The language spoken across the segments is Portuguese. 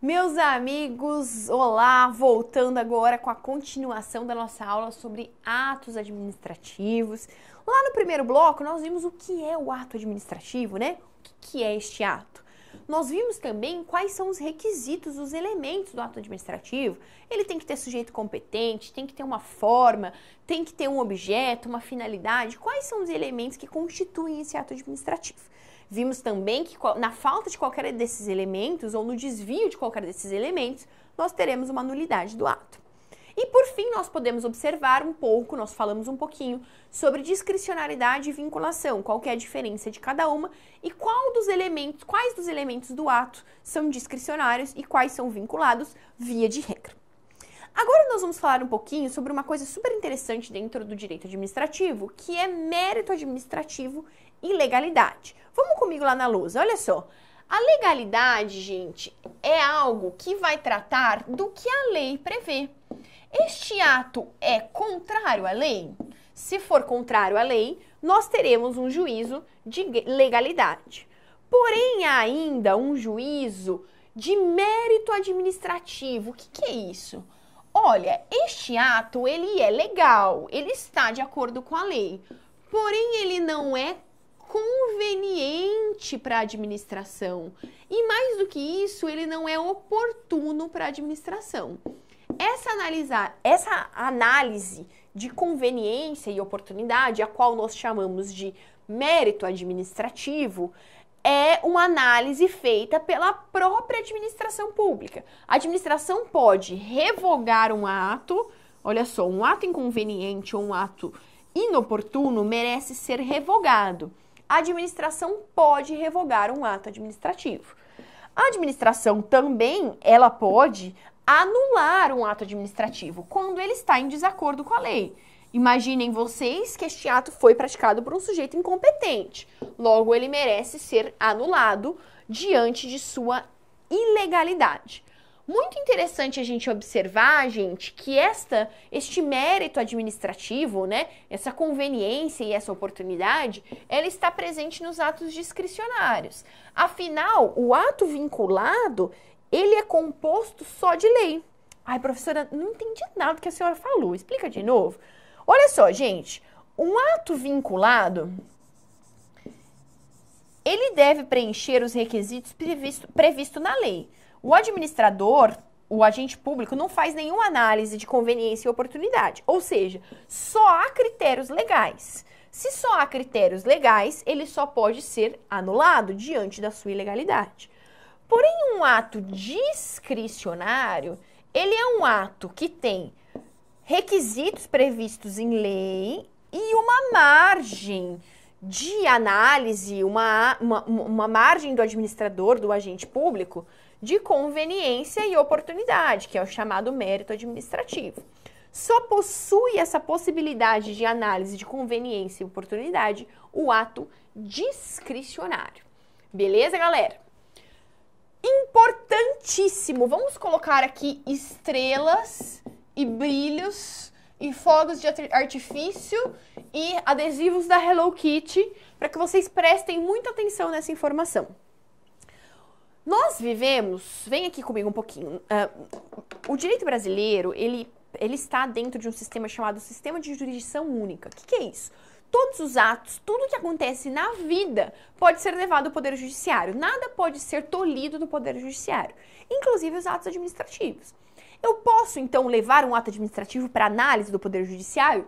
Meus amigos, olá! Voltando agora com a continuação da nossa aula sobre atos administrativos. Lá no primeiro bloco, nós vimos o que é o ato administrativo, né? O que é este ato? Nós vimos também quais são os requisitos, os elementos do ato administrativo. Ele tem que ter sujeito competente, tem que ter uma forma, tem que ter um objeto, uma finalidade. Quais são os elementos que constituem esse ato administrativo? Vimos também que na falta de qualquer desses elementos ou no desvio de qualquer desses elementos, nós teremos uma nulidade do ato. E por fim, nós podemos observar um pouco, nós falamos um pouquinho sobre discricionariedade e vinculação, qual que é a diferença de cada uma e quais dos elementos do ato são discricionários e quais são vinculados via de regra. Agora nós vamos falar um pouquinho sobre uma coisa super interessante dentro do direito administrativo, que é mérito administrativo e legalidade. Vamos comigo lá na lousa, olha só. A legalidade, gente, é algo que vai tratar do que a lei prevê. Este ato é contrário à lei? Se for contrário à lei, nós teremos um juízo de legalidade. Porém, há ainda um juízo de mérito administrativo. O que é isso? Olha, este ato, ele é legal, ele está de acordo com a lei, porém ele não é conveniente para a administração. E mais do que isso, ele não é oportuno para a administração. Essa análise de conveniência e oportunidade, a qual nós chamamos de mérito administrativo, é uma análise feita pela própria administração pública. A administração pode revogar um ato, olha só, um ato inconveniente ou um ato inoportuno merece ser revogado. A administração pode revogar um ato administrativo. A administração também, ela pode anular um ato administrativo quando ele está em desacordo com a lei. Imaginem vocês que este ato foi praticado por um sujeito incompetente. Logo, ele merece ser anulado diante de sua ilegalidade. Muito interessante a gente observar, gente, que este mérito administrativo, né, essa conveniência e essa oportunidade, ela está presente nos atos discricionários. Afinal, o ato vinculado, ele é composto só de lei. Ai, professora, não entendi nada do que a senhora falou. Explica de novo. Olha só, gente, um ato vinculado, ele deve preencher os requisitos previstos na lei. O administrador, o agente público, não faz nenhuma análise de conveniência e oportunidade, ou seja, só há critérios legais. Se só há critérios legais, ele só pode ser anulado diante da sua ilegalidade. Porém, um ato discricionário, ele é um ato que tem requisitos previstos em lei e uma margem de análise, uma margem do administrador, do agente público, de conveniência e oportunidade, que é o chamado mérito administrativo. Só possui essa possibilidade de análise de conveniência e oportunidade o ato discricionário. Beleza, galera? Importantíssimo! Vamos colocar aqui estrelas e brilhos e fogos de artifício e adesivos da Hello Kitty para que vocês prestem muita atenção nessa informação. Nós vivemos, vem aqui comigo um pouquinho, o direito brasileiro, ele está dentro de um sistema chamado Sistema de Jurisdição Única. O que é isso? Todos os atos, tudo que acontece na vida pode ser levado ao Poder Judiciário. Nada pode ser tolhido do Poder Judiciário, inclusive os atos administrativos. Eu posso, então, levar um ato administrativo para análise do Poder Judiciário?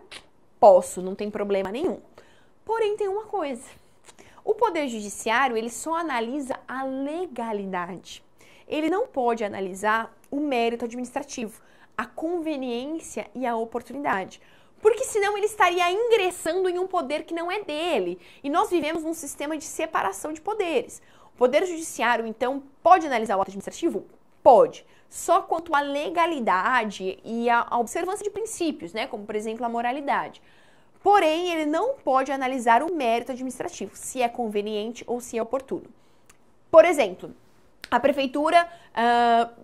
Posso, não tem problema nenhum. Porém, tem uma coisa. O Poder Judiciário, ele só analisa a legalidade. Ele não pode analisar o mérito administrativo, a conveniência e a oportunidade. Porque senão ele estaria ingressando em um poder que não é dele. E nós vivemos num sistema de separação de poderes. O Poder Judiciário, então, pode analisar o ato administrativo? Pode. Só quanto à legalidade e à observância de princípios, né? Como, por exemplo, a moralidade. Porém, ele não pode analisar o mérito administrativo, se é conveniente ou se é oportuno. Por exemplo, a prefeitura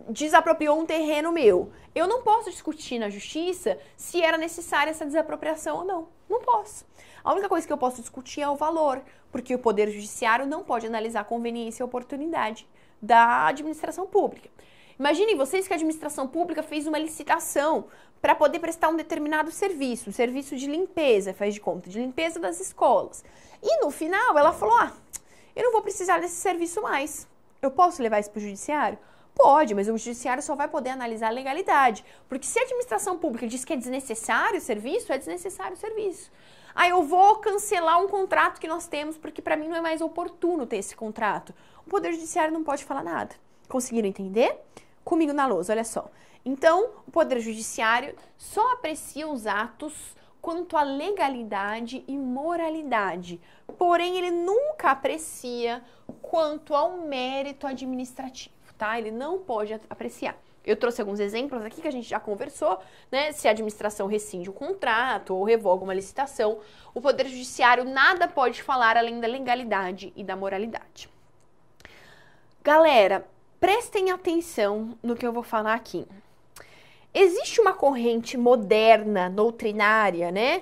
desapropriou um terreno meu. Eu não posso discutir na justiça se era necessária essa desapropriação ou não. Não posso. A única coisa que eu posso discutir é o valor, porque o Poder Judiciário não pode analisar a conveniência e a oportunidade da administração pública. Imaginem vocês que a administração pública fez uma licitação para poder prestar um determinado serviço, um serviço de limpeza, faz de conta, de limpeza das escolas. E no final ela falou, eu não vou precisar desse serviço mais. Eu posso levar isso para o judiciário? Pode, mas o judiciário só vai poder analisar a legalidade. Porque se a administração pública diz que é desnecessário o serviço, é desnecessário o serviço. Eu vou cancelar um contrato que nós temos porque para mim não é mais oportuno ter esse contrato. O Poder Judiciário não pode falar nada. Conseguiram entender? Comigo na lousa, olha só. Então, o Poder Judiciário só aprecia os atos quanto à legalidade e moralidade. Porém, ele nunca aprecia quanto ao mérito administrativo, tá? Ele não pode apreciar. Eu trouxe alguns exemplos aqui que a gente já conversou, né? Se a administração rescinde um contrato ou revoga uma licitação, o Poder Judiciário nada pode falar além da legalidade e da moralidade. Galera, prestem atenção no que eu vou falar aqui. Existe uma corrente moderna, doutrinária, né,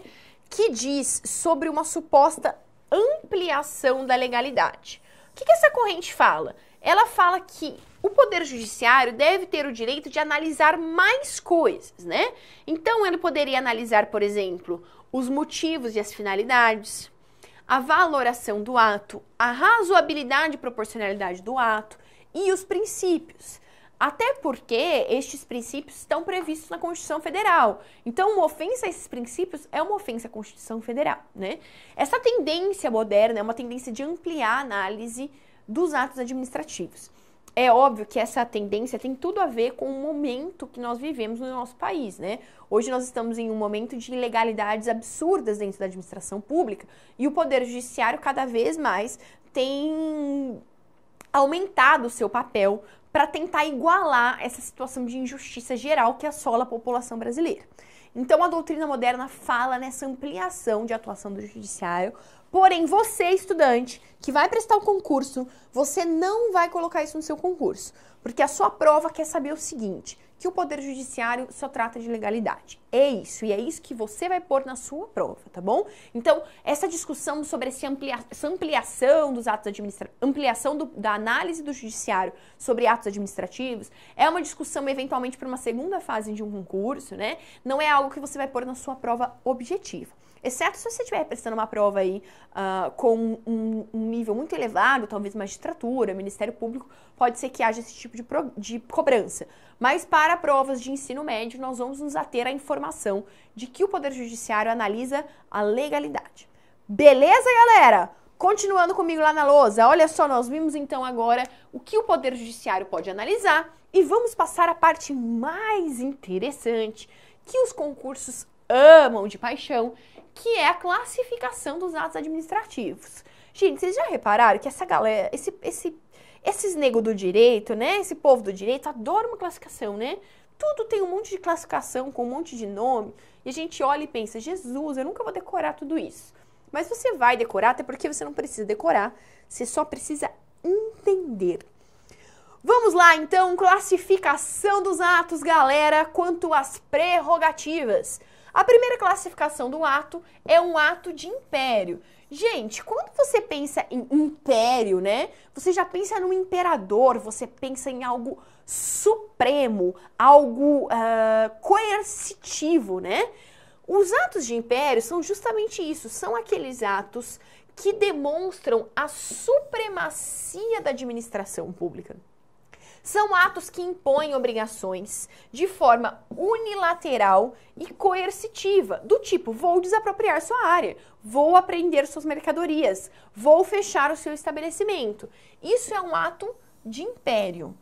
que diz sobre uma suposta ampliação da legalidade. O que essa corrente fala? Ela fala que o Poder Judiciário deve ter o direito de analisar mais coisas, né? Então, ele poderia analisar, por exemplo, os motivos e as finalidades, a valoração do ato, a razoabilidade e proporcionalidade do ato e os princípios. Até porque estes princípios estão previstos na Constituição Federal. Então, uma ofensa a esses princípios é uma ofensa à Constituição Federal, né? Essa tendência moderna é uma tendência de ampliar a análise dos atos administrativos. É óbvio que essa tendência tem tudo a ver com o momento que nós vivemos no nosso país, né? Hoje nós estamos em um momento de ilegalidades absurdas dentro da administração pública e o Poder Judiciário cada vez mais tem aumentado o seu papel para tentar igualar essa situação de injustiça geral que assola a população brasileira. Então, a doutrina moderna fala nessa ampliação de atuação do judiciário, porém, você, estudante, que vai prestar o concurso, você não vai colocar isso no seu concurso, porque a sua prova quer saber o seguinte, que o Poder Judiciário só trata de legalidade. É isso, e é isso que você vai pôr na sua prova, tá bom? Então, essa discussão sobre essa ampliação dos atos administrativos, da análise do judiciário sobre atos administrativos, é uma discussão eventualmente para uma segunda fase de um concurso, né? Não é algo que você vai pôr na sua prova objetiva. Exceto se você estiver prestando uma prova aí com um nível muito elevado, talvez magistratura, Ministério Público, pode ser que haja esse tipo de cobrança. Mas para provas de ensino médio, nós vamos nos ater à informação de que o Poder Judiciário analisa a legalidade. Beleza, galera? Continuando comigo lá na lousa, olha só, nós vimos então agora o que o Poder Judiciário pode analisar e vamos passar à parte mais interessante que os concursos amam de paixão, que é a classificação dos atos administrativos. Gente, vocês já repararam que essa galera, esses negros do direito, né? Esse povo do direito adora uma classificação, né? Tudo tem um monte de classificação com um monte de nome e a gente olha e pensa, Jesus, eu nunca vou decorar tudo isso. Mas você vai decorar, até porque você não precisa decorar, você só precisa entender. Vamos lá, então, classificação dos atos, galera, quanto às prerrogativas. A primeira classificação do ato é um ato de império. Gente, quando você pensa em império, né? Você já pensa no imperador, você pensa em algo supremo, algo coercitivo, né? Os atos de império são justamente isso, são aqueles atos que demonstram a supremacia da administração pública. São atos que impõem obrigações de forma unilateral e coercitiva, do tipo, vou desapropriar sua área, vou apreender suas mercadorias, vou fechar o seu estabelecimento. Isso é um ato de império.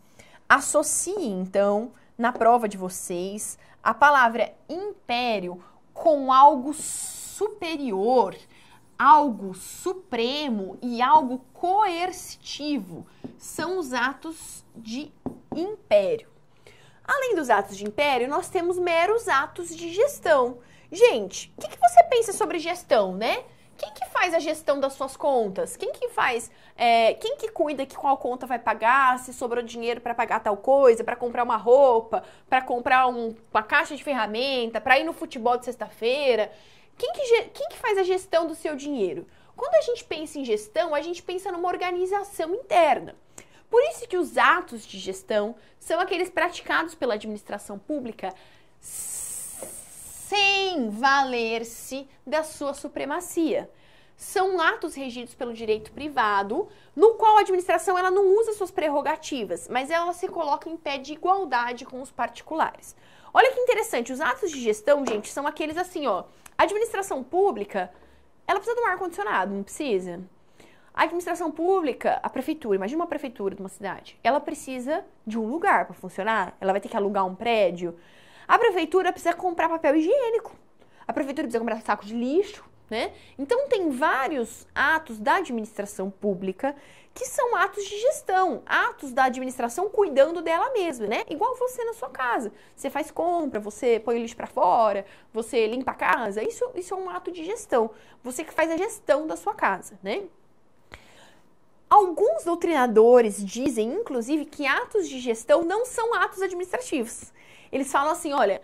Associe, então, na prova de vocês, a palavra império com algo superior, algo supremo e algo coercitivo. São os atos de império. Além dos atos de império, nós temos meros atos de gestão. Gente, o que você pensa sobre gestão, né? Quem que faz a gestão das suas contas? Quem que faz, quem que cuida que qual conta vai pagar, se sobrou dinheiro para pagar tal coisa, para comprar uma roupa, para comprar uma caixa de ferramenta, para ir no futebol de sexta-feira? Quem que faz a gestão do seu dinheiro? Quando a gente pensa em gestão, a gente pensa numa organização interna. Por isso que os atos de gestão são aqueles praticados pela administração pública sem valer-se da sua supremacia. São atos regidos pelo direito privado, no qual a administração ela não usa suas prerrogativas, mas ela se coloca em pé de igualdade com os particulares. Olha que interessante, os atos de gestão, gente, são aqueles assim, ó. A administração pública, ela precisa de um ar-condicionado, não precisa? A administração pública, a prefeitura, imagina uma prefeitura de uma cidade, ela precisa de um lugar para funcionar, ela vai ter que alugar um prédio. A prefeitura precisa comprar papel higiênico, a prefeitura precisa comprar saco de lixo, né? Então tem vários atos da administração pública que são atos de gestão, atos da administração cuidando dela mesma, né? Igual você na sua casa. Você faz compra, você põe o lixo para fora, você limpa a casa, isso é um ato de gestão. Você que faz a gestão da sua casa, né? Alguns doutrinadores dizem, inclusive, que atos de gestão não são atos administrativos. Eles falam assim, olha,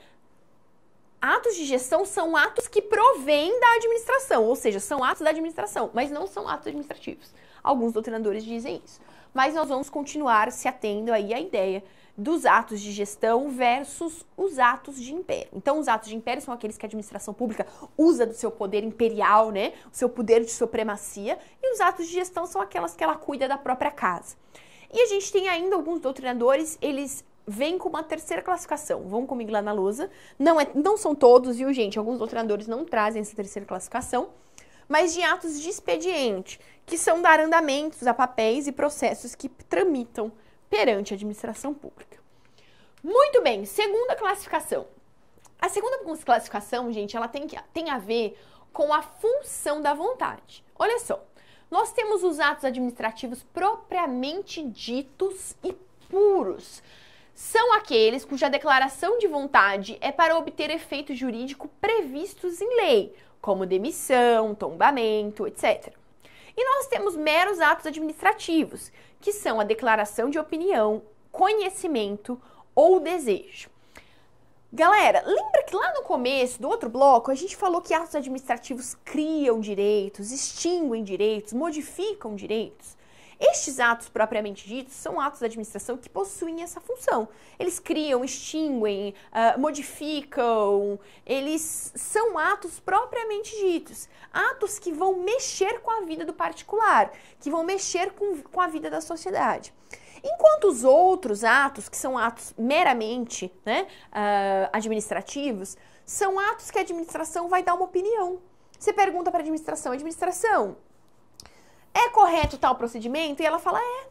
atos de gestão são atos que provêm da administração, ou seja, são atos da administração, mas não são atos administrativos. Alguns doutrinadores dizem isso. Mas nós vamos continuar se atendo aí à ideia dos atos de gestão versus os atos de império. Então, os atos de império são aqueles que a administração pública usa do seu poder imperial, né? O seu poder de supremacia. E os atos de gestão são aquelas que ela cuida da própria casa. E a gente tem ainda alguns doutrinadores, eles vêm com uma terceira classificação. Vão comigo lá na lousa. Não são todos, viu, gente? Alguns doutrinadores não trazem essa terceira classificação. Mas de atos de expediente, que são dar andamentos a papéis e processos que tramitam perante a administração pública. Muito bem, segunda classificação. A segunda classificação, gente, ela tem a ver com a função da vontade. Olha só, nós temos os atos administrativos propriamente ditos e puros. São aqueles cuja declaração de vontade é para obter efeito jurídico previstos em lei, como demissão, tombamento, etc. E nós temos meros atos administrativos, que são a declaração de opinião, conhecimento ou desejo. Galera, lembra que lá no começo do outro bloco a gente falou que atos administrativos criam direitos, extinguem direitos, modificam direitos? Estes atos propriamente ditos são atos da administração que possuem essa função. Eles criam, extinguem, modificam, eles são atos propriamente ditos. Atos que vão mexer com a vida do particular, que vão mexer com a vida da sociedade. Enquanto os outros atos, que são atos meramente, né, administrativos, são atos que a administração vai dar uma opinião. Você pergunta para a administração, é correto tal procedimento? E ela fala, é.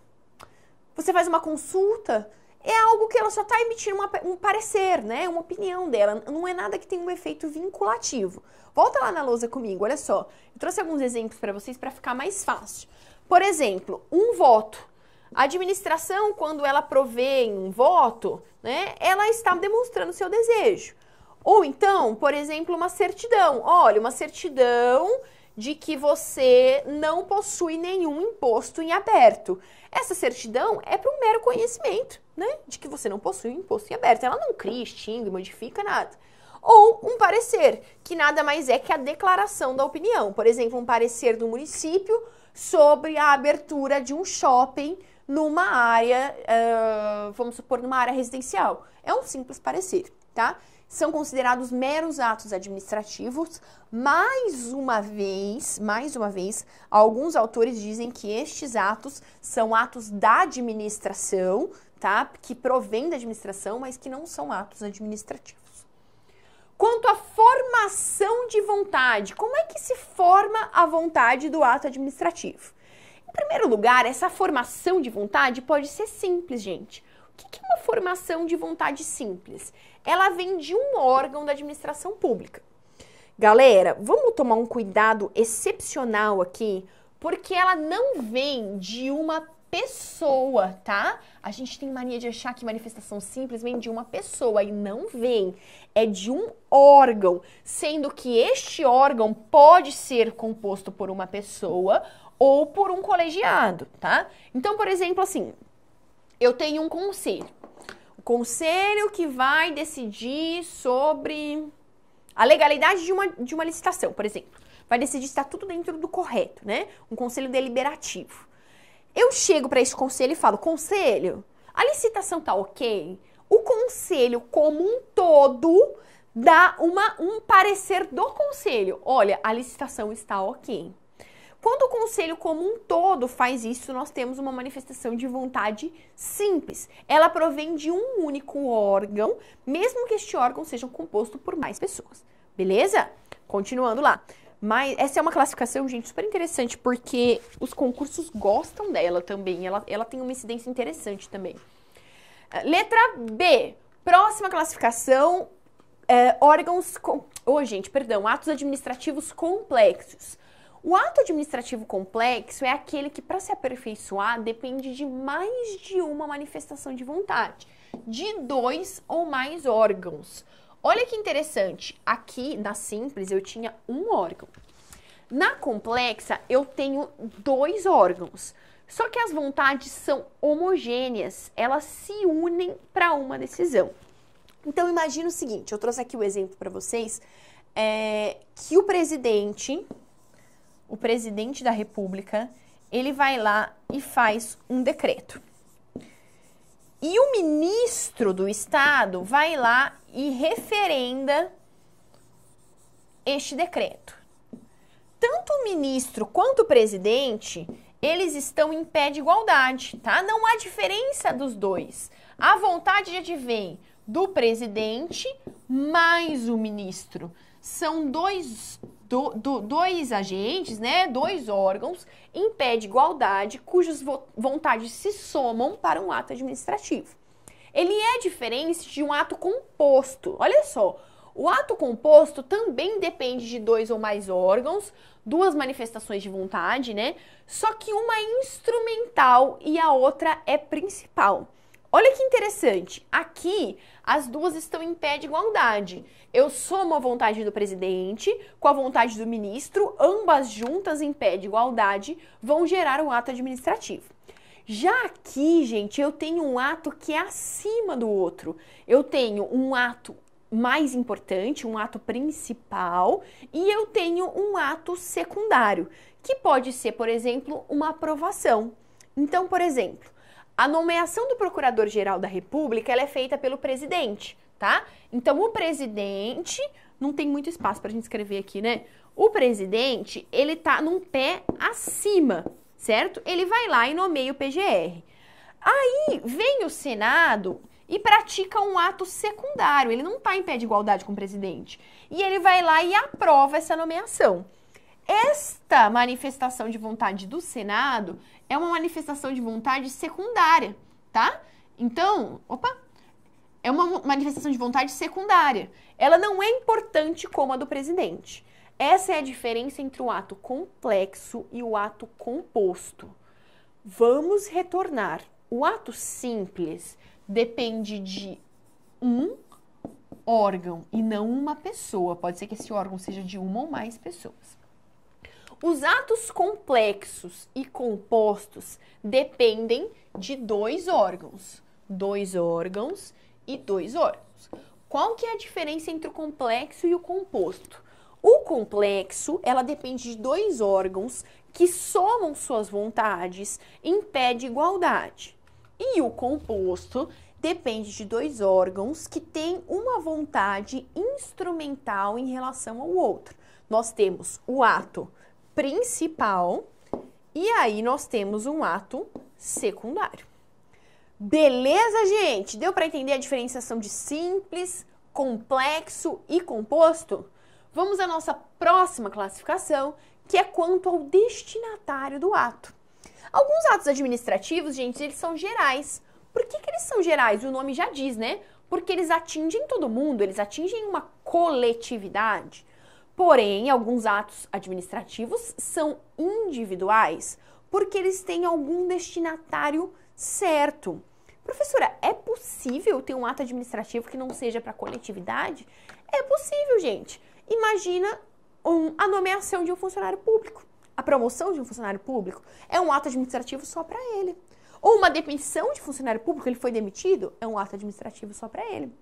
Você faz uma consulta, é algo que ela só está emitindo um parecer, né? Uma opinião dela. Não é nada que tem um efeito vinculativo. Volta lá na lousa comigo, olha só. Eu trouxe alguns exemplos para vocês para ficar mais fácil. Por exemplo, um voto. A administração, quando ela provê um voto, né? Ela está demonstrando o seu desejo. Ou então, por exemplo, uma certidão. Olha, uma certidão de que você não possui nenhum imposto em aberto. Essa certidão é para um mero conhecimento, né? De que você não possui um imposto em aberto. Ela não cria, extingue, modifica nada. Ou um parecer, que nada mais é que a declaração da opinião. Por exemplo, um parecer do município sobre a abertura de um shopping numa área, vamos supor, numa área residencial. É um simples parecer, tá? São considerados meros atos administrativos. Mais uma vez, alguns autores dizem que estes atos são atos da administração, tá? Que provém da administração, mas que não são atos administrativos. Quanto à formação de vontade, como é que se forma a vontade do ato administrativo? Em primeiro lugar, essa formação de vontade pode ser simples, gente. O que é uma formação de vontade simples? Ela vem de um órgão da administração pública. Galera, vamos tomar um cuidado excepcional aqui, porque ela não vem de uma pessoa, tá? A gente tem mania de achar que manifestação simples vem de uma pessoa e não vem. É de um órgão, sendo que este órgão pode ser composto por uma pessoa ou por um colegiado, tá? Então, por exemplo, assim, eu tenho um conselho. O conselho que vai decidir sobre a legalidade de uma licitação, por exemplo. Vai decidir se está tudo dentro do correto, né? Um conselho deliberativo. eu chego para esse conselho e falo, conselho, a licitação tá ok? O conselho como um todo dá um parecer do conselho. Olha, a licitação está ok. Quando o conselho como um todo faz isso, nós temos uma manifestação de vontade simples. Ela provém de um único órgão, mesmo que este órgão seja composto por mais pessoas. Beleza? Continuando lá. Mas essa é uma classificação, gente, super interessante, porque os concursos gostam dela também. Ela tem uma incidência interessante também. Letra B. Próxima classificação, atos administrativos complexos. O ato administrativo complexo é aquele que, para se aperfeiçoar, depende de mais de uma manifestação de vontade, de 2 ou mais órgãos. Olha que interessante, aqui na simples eu tinha um órgão. Na complexa eu tenho 2 órgãos, só que as vontades são homogêneas, elas se unem para uma decisão. Então imagina o seguinte, eu trouxe aqui o exemplo para vocês, que o presidente da República, ele vai lá e faz um decreto. E o ministro do Estado vai lá e referenda este decreto. Tanto o ministro quanto o presidente, eles estão em pé de igualdade, tá? Não há diferença dos dois. A vontade advém do presidente mais o ministro. São dois agentes, né? 2 órgãos em pé de igualdade, cujas vontades se somam para um ato administrativo. Ele é diferente de um ato composto. Olha só, o ato composto também depende de 2 ou mais órgãos, 2 manifestações de vontade, né? Só que uma é instrumental e a outra é principal. Olha que interessante, aqui as 2 estão em pé de igualdade. Eu somo a vontade do presidente com a vontade do ministro, ambas juntas em pé de igualdade vão gerar um ato administrativo. Já aqui, gente, eu tenho um ato que é acima do outro. Eu tenho um ato mais importante, um ato principal, e eu tenho um ato secundário, que pode ser, por exemplo, uma aprovação. Então, por exemplo, a nomeação do Procurador-Geral da República, ela é feita pelo presidente, tá? Então, o presidente, não tem muito espaço pra gente escrever aqui, né? O presidente, ele tá num pé acima, certo? Ele vai lá e nomeia o PGR. Aí, vem o Senado e pratica um ato secundário, ele não tá em pé de igualdade com o presidente. E ele vai lá e aprova essa nomeação. Esta manifestação de vontade do Senado é uma manifestação de vontade secundária, tá? Então, é uma manifestação de vontade secundária. Ela não é importante como a do presidente. Essa é a diferença entre o ato complexo e o ato composto. Vamos retornar. O ato simples depende de um órgão e não uma pessoa. Pode ser que esse órgão seja de uma ou mais pessoas. Os atos complexos e compostos dependem de 2 órgãos. 2 órgãos e 2 órgãos. Qual que é a diferença entre o complexo e o composto? O complexo, ela depende de 2 órgãos que somam suas vontades em pé de igualdade. E o composto depende de 2 órgãos que têm uma vontade instrumental em relação ao outro. Nós temos o ato principal e aí nós temos um ato secundário. Beleza, gente? Deu para entender a diferenciação de simples, complexo e composto? Vamos à nossa próxima classificação, que é quanto ao destinatário do ato. Alguns atos administrativos, gente, eles são gerais. Por que eles são gerais? O nome já diz, né? Porque eles atingem todo mundo, eles atingem uma coletividade. Porém, alguns atos administrativos são individuais, porque eles têm algum destinatário certo. Professora, é possível ter um ato administrativo que não seja para coletividade? É possível, gente. Imagina a nomeação de um funcionário público. A promoção de um funcionário público é um ato administrativo só para ele. Ou uma demissão de funcionário público, ele foi demitido, é um ato administrativo só para ele.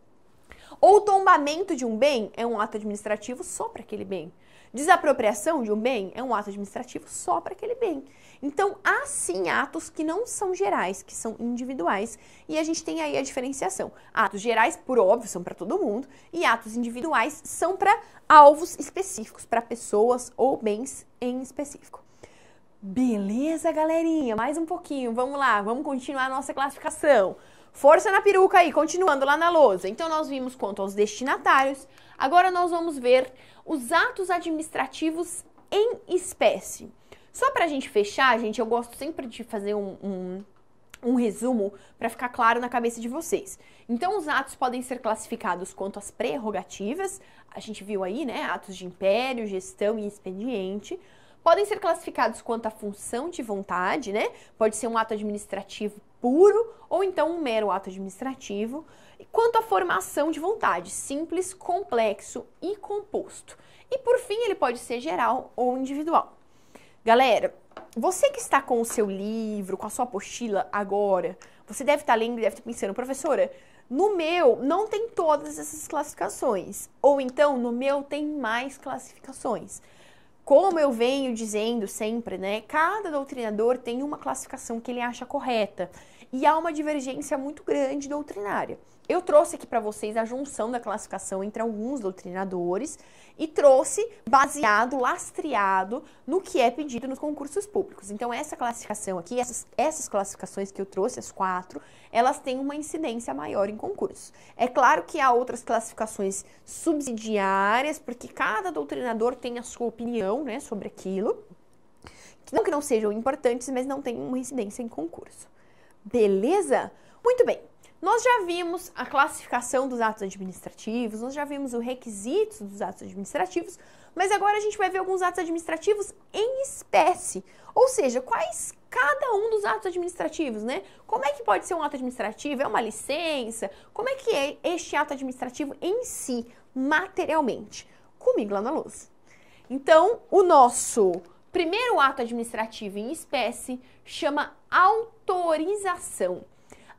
Ou o tombamento de um bem é um ato administrativo só para aquele bem. Desapropriação de um bem é um ato administrativo só para aquele bem. Então, há sim atos que não são gerais, que são individuais, e a gente tem aí a diferenciação. Atos gerais, por óbvio, são para todo mundo, e atos individuais são para alvos específicos, para pessoas ou bens em específico. Beleza, galerinha? Mais um pouquinho, vamos lá, vamos continuar a nossa classificação. Força na peruca aí, continuando lá na lousa. Então, nós vimos quanto aos destinatários, agora nós vamos ver os atos administrativos em espécie. Só pra gente fechar, gente, eu gosto sempre de fazer um resumo para ficar claro na cabeça de vocês. Então, os atos podem ser classificados quanto às prerrogativas, a gente viu aí, né, atos de império, gestão e expediente. Podem ser classificados quanto à função de vontade, né, pode ser um ato administrativo puro ou então um mero ato administrativo. E quanto à formação de vontade, simples, complexo e composto. E por fim, ele pode ser geral ou individual. Galera, você que está com o seu livro, com a sua apostila agora, você deve estar lendo e deve estar pensando, professora, no meu não tem todas essas classificações, ou então no meu tem mais classificações. Como eu venho dizendo sempre, né, cada doutrinador tem uma classificação que ele acha correta e há uma divergência muito grande doutrinária. Eu trouxe aqui para vocês a junção da classificação entre alguns doutrinadores e trouxe baseado, lastreado no que é pedido nos concursos públicos. Então, essa classificação aqui, essas classificações que eu trouxe, as 4, elas têm uma incidência maior em concursos. É claro que há outras classificações subsidiárias, porque cada doutrinador tem a sua opinião, né, sobre aquilo. Não que não sejam importantes, mas não tem uma incidência em concurso. Beleza? Muito bem. Nós já vimos a classificação dos atos administrativos, nós já vimos os requisitos dos atos administrativos, mas agora a gente vai ver alguns atos administrativos em espécie, ou seja, quais cada um dos atos administrativos, né? Como é que pode ser um ato administrativo? É uma licença? Como é que é este ato administrativo em si, materialmente? Comigo lá na lousa. Então, o nosso primeiro ato administrativo em espécie chama autorização.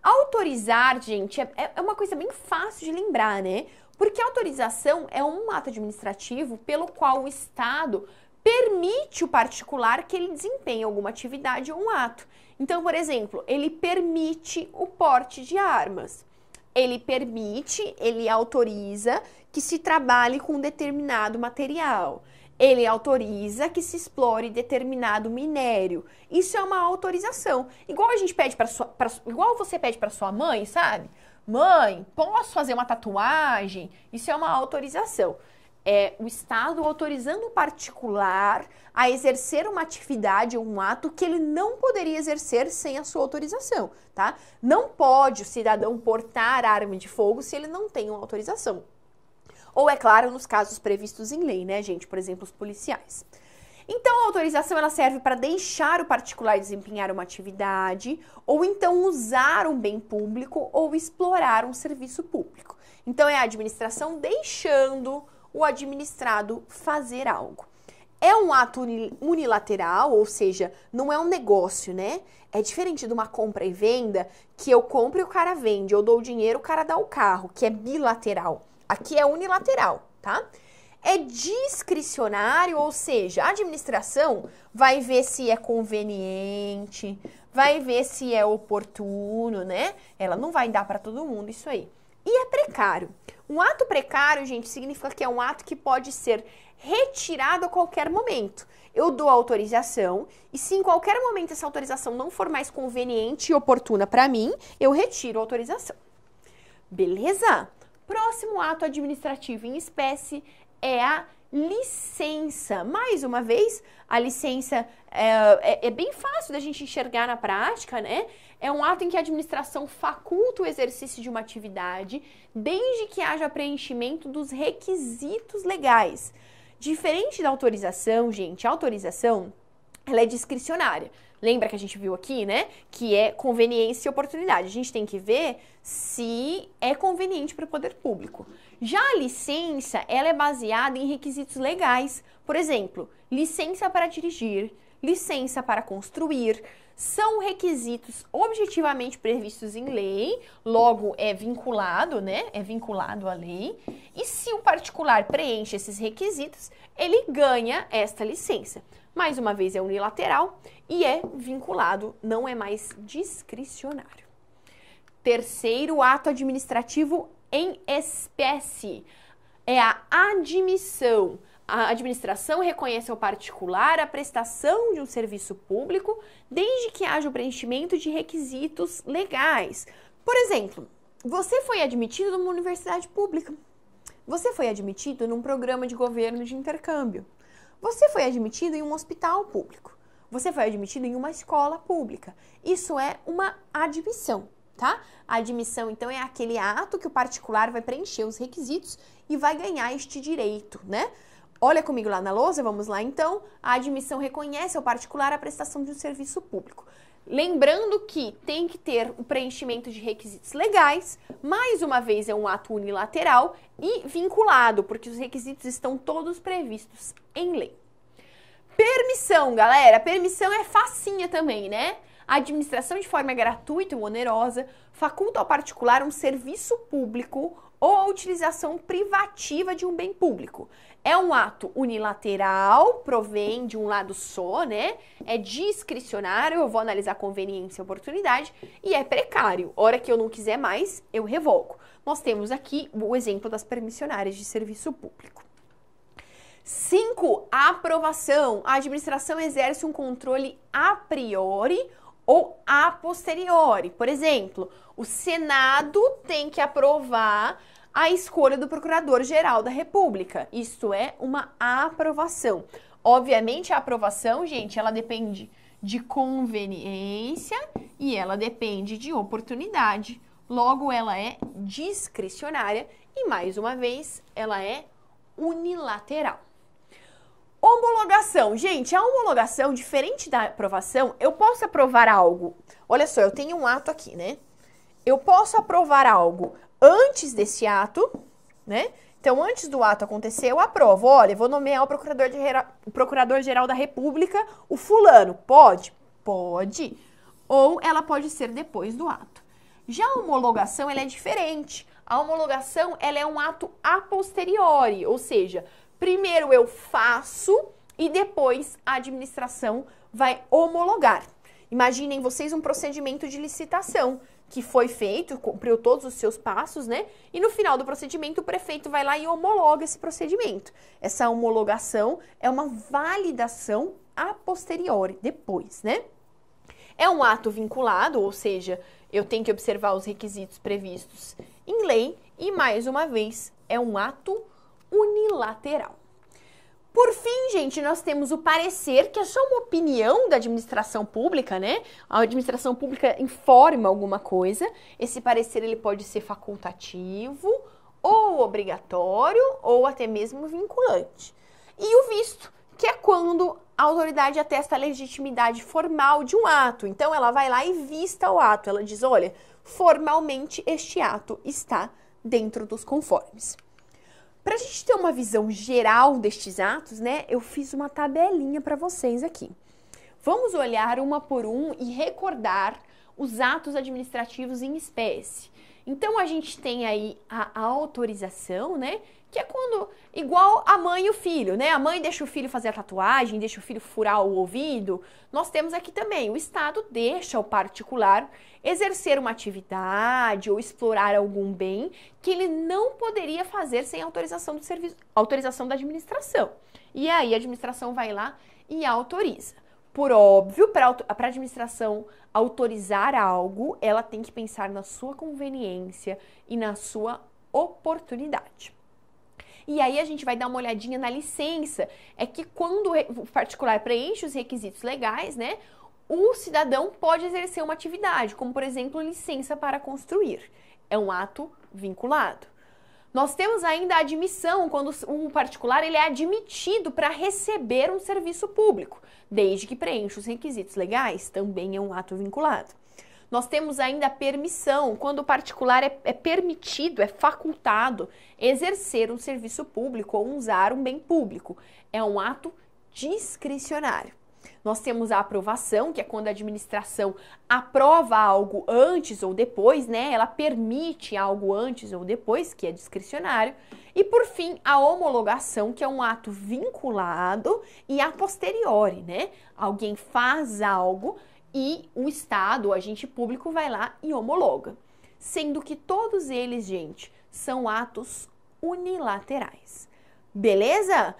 Autorizar, gente, é uma coisa bem fácil de lembrar, né? Porque autorização é um ato administrativo pelo qual o Estado permite o particular que ele desempenhe alguma atividade ou um ato. Então, por exemplo, ele permite o porte de armas. Ele autoriza que se trabalhe com determinado material. Ele autoriza que se explore determinado minério. Isso é uma autorização. Igual a gente pede igual você pede para sua mãe, sabe? Mãe, posso fazer uma tatuagem? Isso é uma autorização. É o Estado autorizando o particular a exercer uma atividade ou um ato que ele não poderia exercer sem a sua autorização, tá? Não pode o cidadão portar arma de fogo se ele não tem uma autorização. Ou, é claro, nos casos previstos em lei, né, gente? Por exemplo, os policiais. Então, a autorização ela serve para deixar o particular desempenhar uma atividade, ou então usar um bem público, ou explorar um serviço público. Então, é a administração deixando o administrado fazer algo. É um ato unilateral, ou seja, não é um negócio, né? É diferente de uma compra e venda, que eu compro e o cara vende, eu dou o dinheiro, o cara dá o carro, que é bilateral. Aqui é unilateral, tá? É discricionário, ou seja, a administração vai ver se é conveniente, vai ver se é oportuno, né? Ela não vai dar para todo mundo isso aí. E é precário. Um ato precário, gente, significa que é um ato que pode ser retirado a qualquer momento. Eu dou autorização e se em qualquer momento essa autorização não for mais conveniente e oportuna para mim, eu retiro a autorização. Beleza? Próximo ato administrativo em espécie é a licença. Mais uma vez, a licença é bem fácil da gente enxergar na prática, né? É um ato em que a administração faculta o exercício de uma atividade, desde que haja preenchimento dos requisitos legais. Diferente da autorização, gente, a autorização ela é discricionária. Lembra que a gente viu aqui, né? Que é conveniência e oportunidade. A gente tem que ver se é conveniente para o poder público. Já a licença, ela é baseada em requisitos legais. Por exemplo, licença para dirigir, licença para construir, são requisitos objetivamente previstos em lei, logo é vinculado, né? É vinculado à lei. E se o particular preenche esses requisitos, ele ganha esta licença. Mais uma vez, é unilateral e é vinculado, não é mais discricionário. Terceiro ato administrativo em espécie é a admissão. A administração reconhece ao particular a prestação de um serviço público desde que haja o preenchimento de requisitos legais. Por exemplo, você foi admitido numa universidade pública. Você foi admitido num programa de governo de intercâmbio. Você foi admitido em um hospital público. Você foi admitido em uma escola pública. Isso é uma admissão, tá? A admissão, então, é aquele ato que o particular vai preencher os requisitos e vai ganhar este direito, né? Olha comigo lá na lousa, vamos lá então. A admissão reconhece ao particular a prestação de um serviço público. Lembrando que tem que ter o preenchimento de requisitos legais, mais uma vez é um ato unilateral e vinculado, porque os requisitos estão todos previstos em lei. Permissão, galera. Permissão é facinha também, né? A administração de forma gratuita ou onerosa faculta ao particular um serviço público ou a utilização privativa de um bem público. É um ato unilateral, provém de um lado só, né? É discricionário, eu vou analisar conveniência e oportunidade, e é precário. Hora que eu não quiser mais, eu revogo. Nós temos aqui o exemplo das permissionárias de serviço público. 5. Aprovação. A administração exerce um controle a priori ou a posteriori. Por exemplo, o Senado tem que aprovar a escolha do Procurador-Geral da República. Isto é uma aprovação. Obviamente, a aprovação, gente, ela depende de conveniência e ela depende de oportunidade. Logo, ela é discricionária e, mais uma vez, ela é unilateral. Homologação. Gente, a homologação, diferente da aprovação, eu posso aprovar algo. Olha só, eu tenho um ato aqui, né? Eu posso aprovar algo antes desse ato, né? Então, antes do ato acontecer, eu aprovo. Olha, eu vou nomear o Procurador-Geral da República, o fulano. Pode? Pode. Ou ela pode ser depois do ato. Já a homologação, ela é diferente. A homologação, ela é um ato a posteriori, ou seja, primeiro eu faço e depois a administração vai homologar. Imaginem vocês um procedimento de licitação que foi feito, cumpriu todos os seus passos, né? E no final do procedimento o prefeito vai lá e homologa esse procedimento. Essa homologação é uma validação a posteriori, depois, né? É um ato vinculado, ou seja, eu tenho que observar os requisitos previstos em lei e, mais uma vez, é um ato unilateral. Por fim, gente, nós temos o parecer, que é só uma opinião da administração pública, né? A administração pública informa alguma coisa. Esse parecer ele pode ser facultativo, ou obrigatório, ou até mesmo vinculante. E o visto, que é quando a autoridade atesta a legitimidade formal de um ato. Então, ela vai lá e vista o ato. Ela diz, olha, formalmente este ato está dentro dos conformes. Para a gente ter uma visão geral destes atos, né, eu fiz uma tabelinha para vocês aqui. Vamos olhar uma por um e recordar os atos administrativos em espécie. Então, a gente tem aí a autorização, né, que é quando, igual a mãe e o filho, né, a mãe deixa o filho fazer a tatuagem, deixa o filho furar o ouvido. Nós temos aqui também, o Estado deixa o particular exercer uma atividade ou explorar algum bem que ele não poderia fazer sem autorização do serviço, autorização da administração. E aí a administração vai lá e autoriza. Por óbvio, para a administração autorizar algo, ela tem que pensar na sua conveniência e na sua oportunidade. E aí a gente vai dar uma olhadinha na licença. É que quando o particular preenche os requisitos legais, né, o cidadão pode exercer uma atividade, como por exemplo, licença para construir. É um ato vinculado. Nós temos ainda a admissão, quando um particular ele é admitido para receber um serviço público, desde que preencha os requisitos legais, também é um ato vinculado. Nós temos ainda a permissão, quando o particular é permitido, é facultado exercer um serviço público ou usar um bem público. É um ato discricionário. Nós temos a aprovação, que é quando a administração aprova algo antes ou depois, né? Ela permite algo antes ou depois, que é discricionário. E, por fim, a homologação, que é um ato vinculado e a posteriori, né? Alguém faz algo e o Estado, o agente público, vai lá e homologa. Sendo que todos eles, gente, são atos unilaterais. Beleza?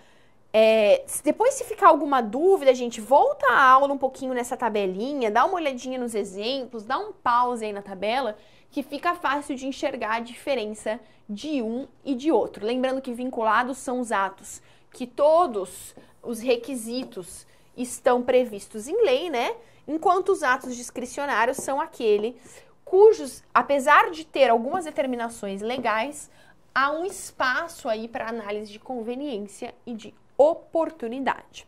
Depois, se ficar alguma dúvida, gente, volta a aula um pouquinho nessa tabelinha, dá uma olhadinha nos exemplos, dá um pause aí na tabela, que fica fácil de enxergar a diferença de um e de outro. Lembrando que vinculados são os atos que todos os requisitos estão previstos em lei, né? Enquanto os atos discricionários são aqueles cujos, apesar de ter algumas determinações legais, há um espaço aí para análise de conveniência e de oportunidade.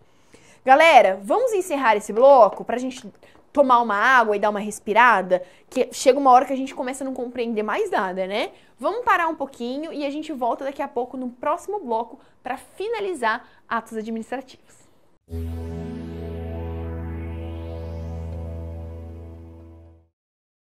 Galera, vamos encerrar esse bloco para a gente tomar uma água e dar uma respirada, que chega uma hora que a gente começa a não compreender mais nada, né? Vamos parar um pouquinho e a gente volta daqui a pouco no próximo bloco para finalizar atos administrativos.